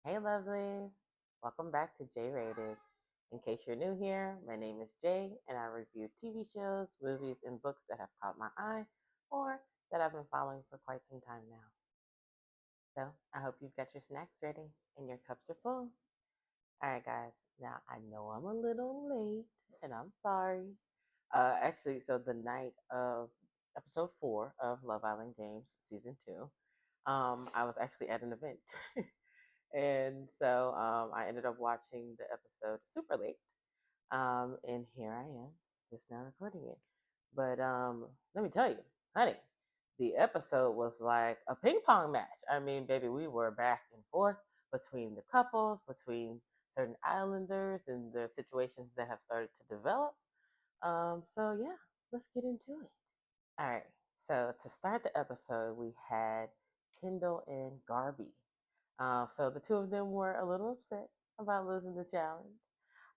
Hey, lovelies. Welcome back to JayeRated. In case you're new here, my name is Jay, and I review TV shows, movies, and books that have caught my eye or that I've been following for quite some time now. So I hope you've got your snacks ready and your cups are full. All right, guys. Now, I know I'm a little late, and I'm sorry. So the night of episode 4 of Love Island Games season 2, I was actually at an event. And so I ended up watching the episode super late. And here I am, just now recording it. But let me tell you, honey, the episode was like a ping pong match. I mean, baby, we were back and forth between the couples, between certain islanders, and the situations that have started to develop. So yeah, let's get into it. All right. So to start the episode, we had Kendall and Garbi. So the two of them were a little upset about losing the challenge.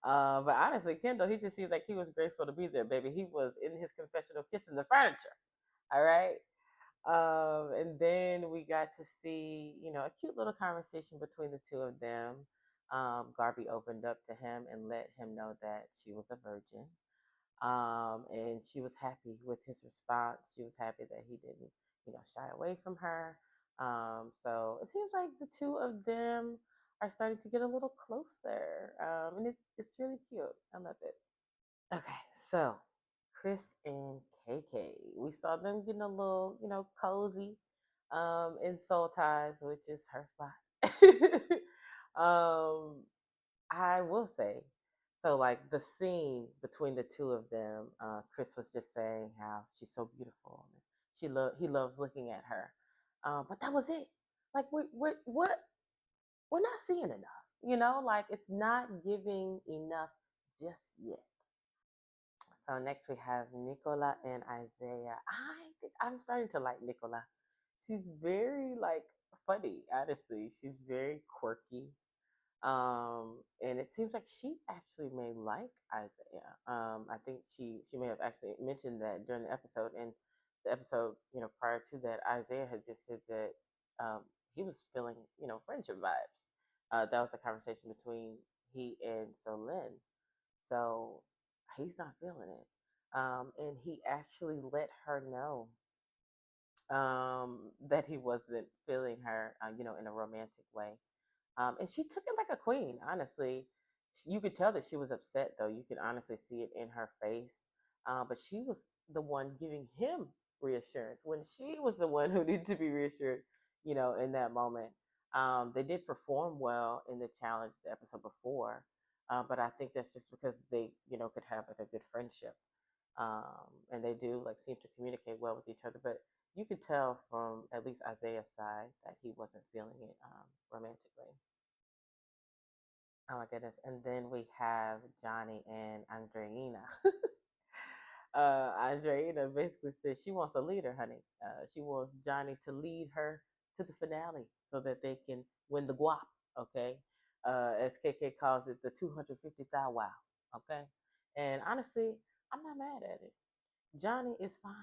But honestly, Kendall, he just seemed like he was grateful to be there, baby. He was in his confessional kissing the furniture. All right. And then we got to see, a cute little conversation between the two of them. Garby opened up to him and let him know that she was a virgin. And she was happy with his response. She was happy that he didn't, shy away from her. So it seems like the two of them are starting to get a little closer, and it's really cute. I love it. Okay, so Chris and KayKay, we saw them getting a little, cozy, in Soul Ties, which is her spot. um, I will say, so like the scene between the two of them, Chris was just saying how she's so beautiful. And he loves looking at her, but that was it. Like we're not seeing enough, like it's not giving enough just yet. So next we have Nicola and Isiah. I'm starting to like Nicola. She's very like funny, honestly. She's very quirky. And it seems like she actually may like Isiah. I think she may have actually mentioned that during the episode. And the episode, prior to that, Isiah had just said that he was feeling, friendship vibes. That was a conversation between he and Solin. So he's not feeling it. And he actually let her know that he wasn't feeling her, in a romantic way. And she took it like a queen, honestly. You could tell that she was upset, though. You could honestly see it in her face. But she was the one giving him reassurance when she was the one who needed to be reassured, in that moment. They did perform well in the challenge the episode before, but I think that's just because they, could have like a good friendship. And they do like seem to communicate well with each other. But you could tell from at least Isiah's side that he wasn't feeling it romantically. Oh my goodness. And then we have Johnny and Andreina. Andreina basically says she wants a leader, honey. She wants Johnny to lead her to the finale so that they can win the guap, okay? As KayKay calls it, the 250,000 wow, okay? And honestly, I'm not mad at it. Johnny is fine.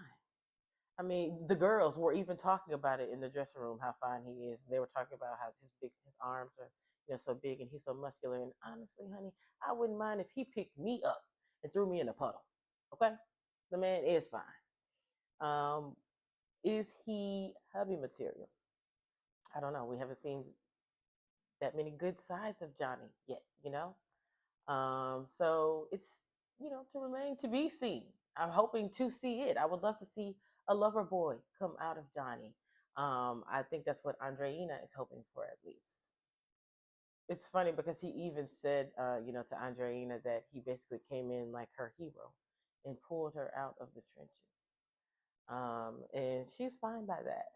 I mean, the girls were even talking about it in the dressing room, how fine he is. They were talking about how his arms are, so big and he's so muscular. And honestly, honey, I wouldn't mind if he picked me up and threw me in a puddle. Okay, the man is fine. Um, is he hubby material? I don't know. We haven't seen that many good sides of Johnny yet. So it's to remain to be seen. I'm hoping to see it. I would love to see a lover boy come out of Johnny. I think that's what Andreina is hoping for at least. It's funny because he even said, to Andreina that he basically came in like her hero and pulled her out of the trenches. And she's fine by that.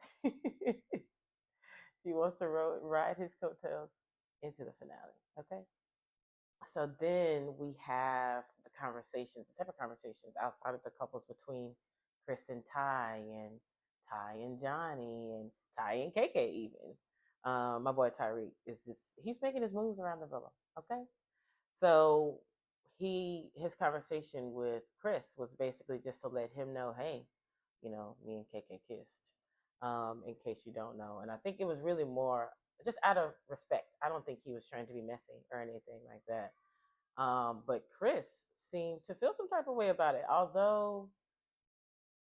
She wants to ride his coattails into the finale. Okay. So then we have the conversations, the separate conversations outside of the couples between Chris and Ty and Johnny, and Ty and KayKay even. My boy Tyreek is he's making his moves around the villa. Okay. So his conversation with Chris was basically just to let him know, hey, me and KayKay kissed. In case you don't know. And I think it was really more just out of respect. I don't think he was trying to be messy or anything like that. But Chris seemed to feel some type of way about it, although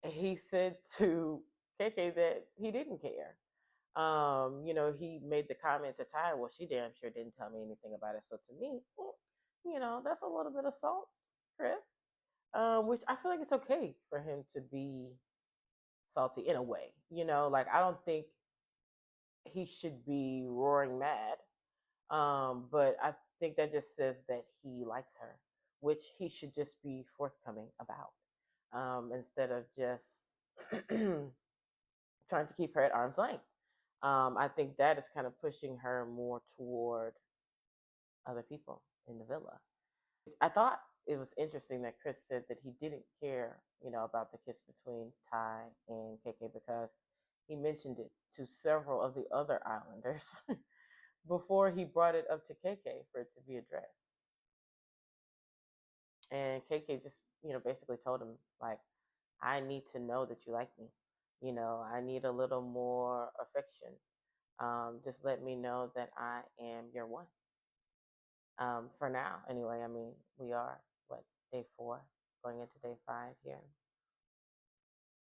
he said to KayKay that he didn't care. He made the comment to Ty, well, she damn sure didn't tell me anything about it. So to me, that's a little bit of salt, Chris. Which I feel like it's okay for him to be salty in a way. Like I don't think he should be roaring mad. But I think that just says that he likes her, which he should just be forthcoming about, instead of just trying to keep her at arm's length. I think that is kind of pushing her more toward other people in the villa. I thought it was interesting that Chris said that he didn't care, about the kiss between Ty and KayKay because he mentioned it to several of the other Islanders before he brought it up to KayKay for it to be addressed. And KayKay just, basically told him, like, I need to know that you like me. I need a little more affection. Just let me know that I am your one. For now, anyway. I mean, we are, day 4, going into day 5 here.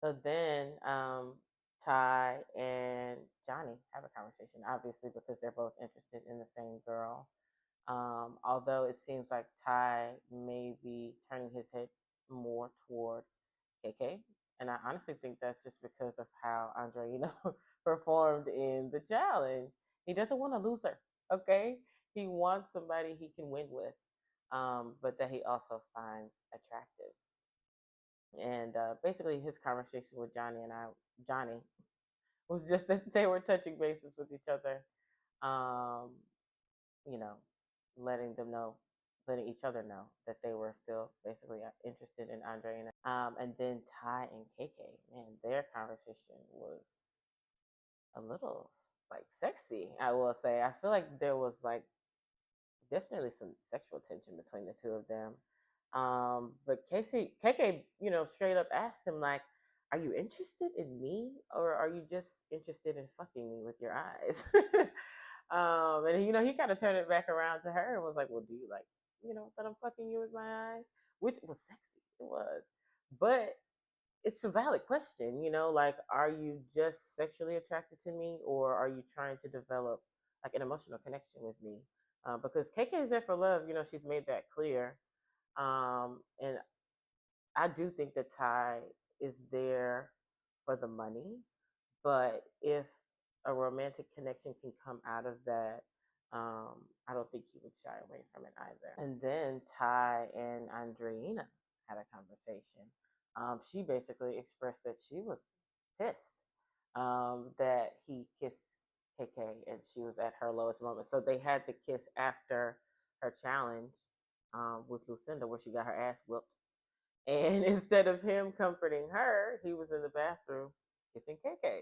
So then Ty and Johnny have a conversation, obviously, because they're both interested in the same girl. Although it seems like Ty may be turning his head more toward KayKay. And I honestly think that's just because of how Andreina performed in the challenge. He doesn't want to lose her, okay? He wants somebody he can win with, but that he also finds attractive. And basically, his conversation with Johnny, was just that they were touching bases with each other, um, you know, letting each other know that they were still basically interested in Andreina. And then Ty and KayKay, man, their conversation was a little like sexy, I will say. I feel like there was like definitely some sexual tension between the two of them. But KayKay, straight up asked him like, "Are you interested in me, or are you just interested in fucking me with your eyes?" And he kind of turned it back around to her and was like, "Well, do you like, that I'm fucking you with my eyes?" Which was sexy. It was, but it's a valid question. Like, are you just sexually attracted to me, or are you trying to develop like an emotional connection with me? Because KayKay is there for love. She's made that clear. And I do think that Ty is there for the money, but if a romantic connection can come out of that, I don't think he would shy away from it either. And then Ty and Andreina had a conversation. She basically expressed that she was pissed that he kissed KayKay and she was at her lowest moment. So they had the kiss after her challenge with Lucinda, where she got her ass whooped. And instead of him comforting her, he was in the bathroom kissing KayKay.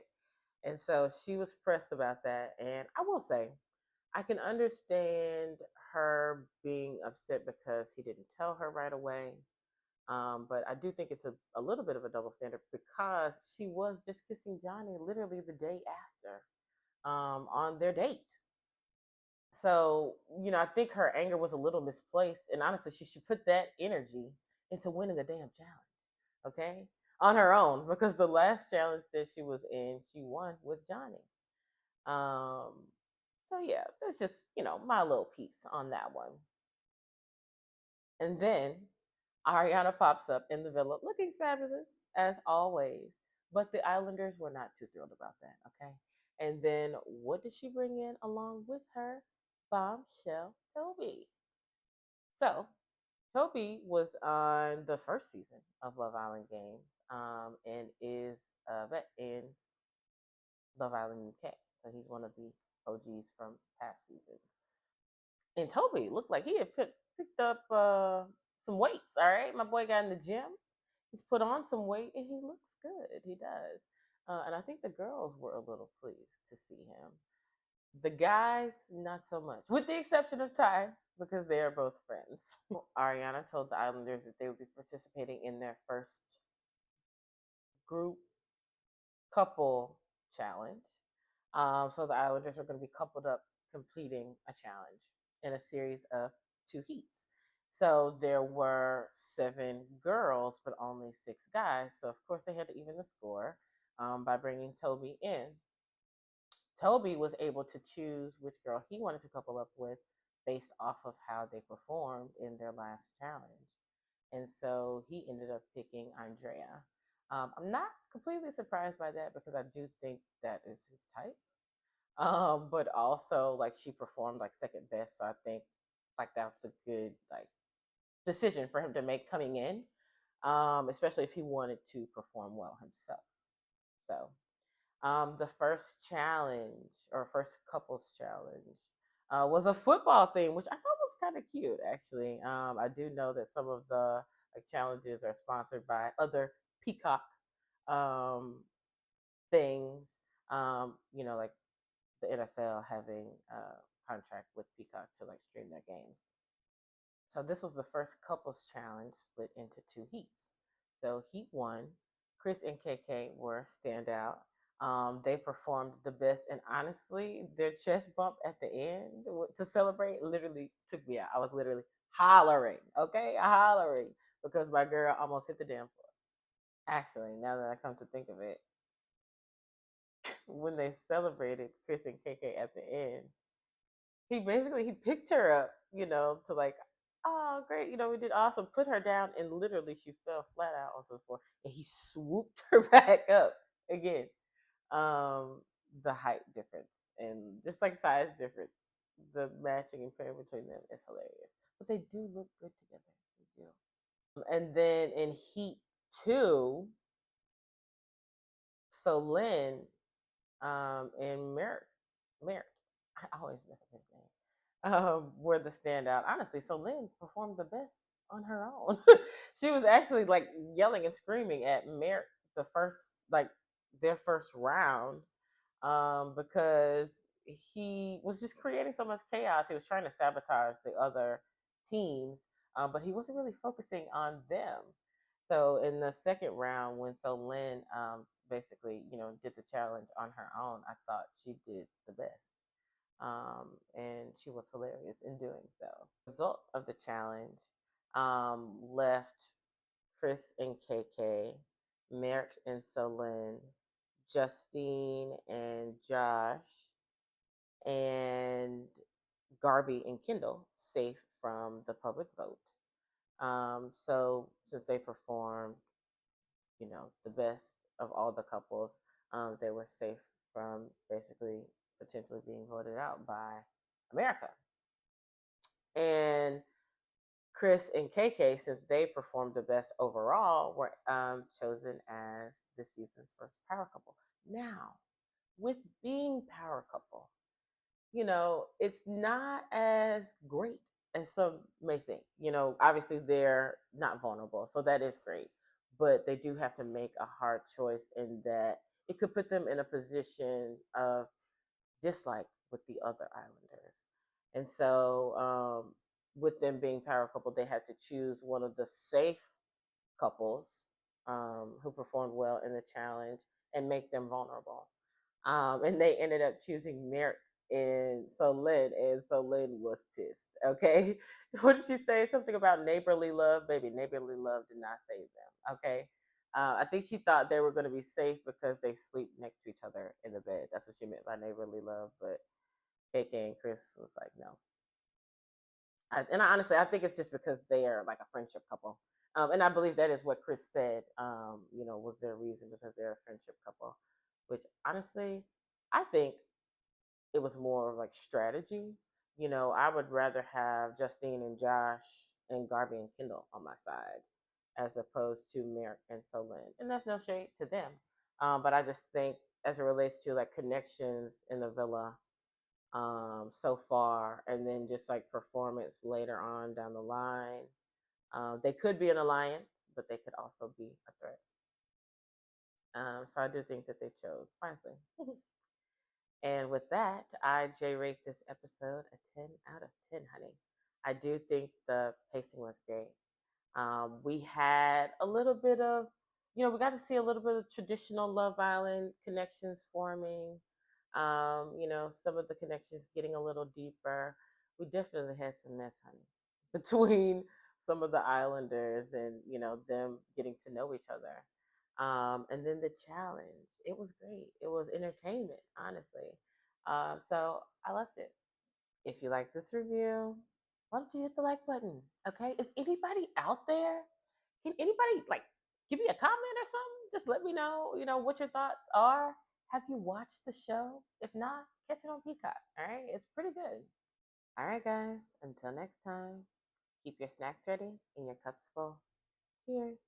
And so she was pressed about that. And I will say, I can understand her being upset because he didn't tell her right away. But I do think it's a little bit of a double standard because she was just kissing Johnny literally the day after on their date. So, I think her anger was a little misplaced. And honestly, she should put that energy into winning a damn challenge, okay? On her own, because the last challenge that she was in, she won with Johnny. So yeah, that's just, my little piece on that one. And then Ariana pops up in the villa looking fabulous as always. But the Islanders were not too thrilled about that, okay? And then what did she bring in along with her? Bombshell Toby. So Toby was on the first season of Love Island Games, and is a vet in Love Island UK. So he's one of the OGs from past seasons. And Toby looked like he had picked up some weights. All right, my boy got in the gym. He's put on some weight, and he looks good. He does. And I think the girls were a little pleased to see him. The guys, not so much, with the exception of Ty, because they are both friends. Ariana told the Islanders that they would be participating in their first group couple challenge. So the Islanders are going to be coupled up completing a challenge in a series of 2 heats. So there were 7 girls, but only 6 guys. So of course they had to even the score by bringing Toby in. Toby was able to choose which girl he wanted to couple up with based off of how they performed in their last challenge. And so he ended up picking Andreina. I'm not completely surprised by that because I do think that is his type. But also like she performed like second best, so I think like that's a good like decision for him to make coming in, especially if he wanted to perform well himself. So the first challenge or first couples challenge was a football thing, which I thought was kind of cute actually. I do know that some of the like challenges are sponsored by other Peacock um, things. Like the NFL having a contract with Peacock to like stream their games. So this was the first couples challenge split into 2 heats. So heat one, Chris and KayKay were standout. They performed the best, and honestly, their chest bump at the end to celebrate literally took me out. I was literally hollering, okay, hollering because my girl almost hit the damn floor. Actually, now that I come to think of it, when they celebrated Chris and KayKay at the end, he picked her up, to like, oh great, we did awesome. Put her down, and literally she fell flat out onto the floor, and he swooped her back up again. The height difference and just like size difference, the matching and pairing between them is hilarious. But they do look good together. They do. And then in heat two, so Lynn and Merrick, I always mess up his name, were the standout. Honestly, so Lynn performed the best on her own. She was actually like yelling and screaming at Merrick their first round, because he was just creating so much chaos. He was trying to sabotage the other teams, but he wasn't really focusing on them. So in the second round, when Lynn basically, did the challenge on her own, I thought she did the best. And she was hilarious in doing so. The result of the challenge left Chris and KayKay, Merrick and Solin, Justine and Josh, and Garbi and Kendall safe from the public vote. So since they performed, the best of all the couples, they were safe from basically potentially being voted out by America. And Chris and KayKay, since they performed the best overall, were chosen as this season's first power couple. Now, with being power couple, it's not as great as some may think. Obviously they're not vulnerable, so that is great. But they do have to make a hard choice in that it could put them in a position of dislike with the other Islanders. And so, with them being power couple, they had to choose one of the safe couples who performed well in the challenge and make them vulnerable. And they ended up choosing Merrick and Solin, and Solin was pissed. Okay, what did she say? Something about neighborly love, baby. Neighborly love did not save them. Okay, I think she thought they were going to be safe because they sleep next to each other in the bed. That's what she meant by neighborly love. But KayKay and Chris was like, no. Honestly, I think it's just because they are like a friendship couple. And I believe that is what Chris said, was their reason because they're a friendship couple, which honestly, I think it was more like strategy. I would rather have Justine and Josh and Garbi and Kendall on my side as opposed to Merrick and Solin. And that's no shade to them. But I just think as it relates to like connections in the villa, so far, and then just like performance later on down the line. They could be an alliance, but they could also be a threat. So I do think that they chose wisely. And with that, I rate this episode a 10 out of 10, honey. I do think the pacing was great. We had a little bit of, we got to see a little bit of traditional Love Island connections forming. Some of the connections getting a little deeper. We definitely had some mess, honey, between some of the islanders and, them getting to know each other. And then the challenge, it was great. It was entertainment, honestly. So I loved it. If you like this review, why don't you hit the like button? Okay. Is anybody out there? Can anybody give me a comment or something? Just let me know, what your thoughts are. Have you watched the show? If not, catch it on Peacock. All right. It's pretty good. All right, guys. Until next time, keep your snacks ready and your cups full. Cheers.